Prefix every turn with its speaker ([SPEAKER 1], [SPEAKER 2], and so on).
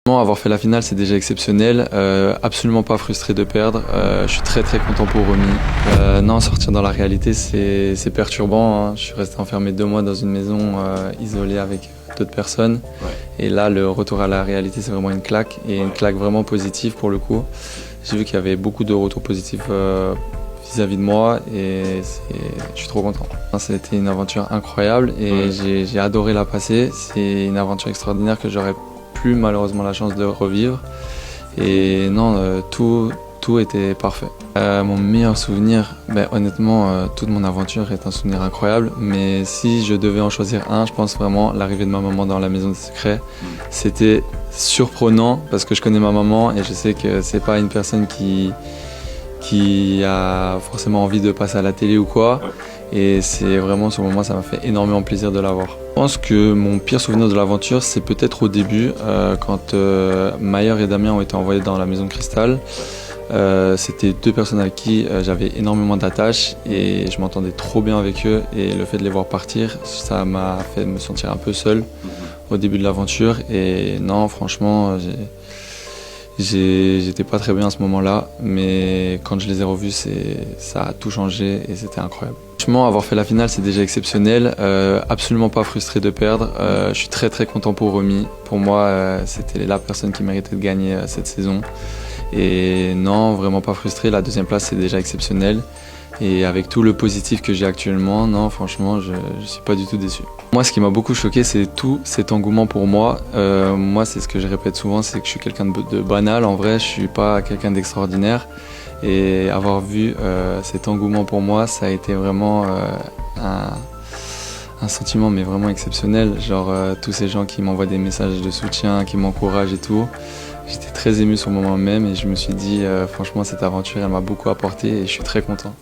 [SPEAKER 1] Avoir fait la finale, c'est déjà exceptionnel. Absolument pas frustré de perdre. Je suis très content pour Romy. Non, sortir dans la réalité, c'est perturbant. Hein. Je suis resté enfermé 2 mois dans une maison isolée avec d'autres personnes. Ouais. Et là, le retour à la réalité, c'est vraiment une claque. Et une claque vraiment positive pour le coup. J'ai vu qu'il y avait beaucoup de retours positifs vis-à-vis de moi et je suis trop content. C'était une aventure incroyable et j'ai adoré la passer. C'est une aventure extraordinaire que j'aurais plus malheureusement la chance de revivre. Et non, tout était parfait. Mon meilleur souvenir, honnêtement, toute mon aventure est un souvenir incroyable. Mais si je devais en choisir un, je pense vraiment l'arrivée de ma maman dans la maison des secrets. C'était surprenant parce que je connais ma maman et je sais que c'est pas une personne qui a forcément envie de passer à la télé ou quoi. Et c'est vraiment, ce moment, ça m'a fait énormément plaisir de la voir. Je pense que mon pire souvenir de l'aventure, c'est peut-être au début, quand Mayer et Damien ont été envoyés dans la maison de cristal. C'était 2 personnes avec qui j'avais énormément d'attaches et je m'entendais trop bien avec eux. Et le fait de les voir partir, ça m'a fait me sentir un peu seul au début de l'aventure. Et non, franchement, j'étais pas très bien à ce moment-là, mais quand je les ai revus, ça a tout changé et c'était incroyable. Franchement, avoir fait la finale, c'est déjà exceptionnel. Absolument pas frustré de perdre. Je suis très content pour Romy. Pour moi, c'était la personne qui méritait de gagner cette saison. Et non, vraiment pas frustré. La 2e place, c'est déjà exceptionnel. Et avec tout le positif que j'ai actuellement, non, franchement, je suis pas du tout déçu. Moi, ce qui m'a beaucoup choqué, c'est tout cet engouement pour moi. Moi, c'est ce que je répète souvent, c'est que je suis quelqu'un de banal. En vrai, je suis pas quelqu'un d'extraordinaire. Et avoir vu cet engouement pour moi, ça a été vraiment un sentiment mais vraiment exceptionnel. Genre tous ces gens qui m'envoient des messages de soutien, qui m'encouragent et tout. J'étais très ému sur le moment même et je me suis dit franchement cette aventure elle m'a beaucoup apporté et je suis très content.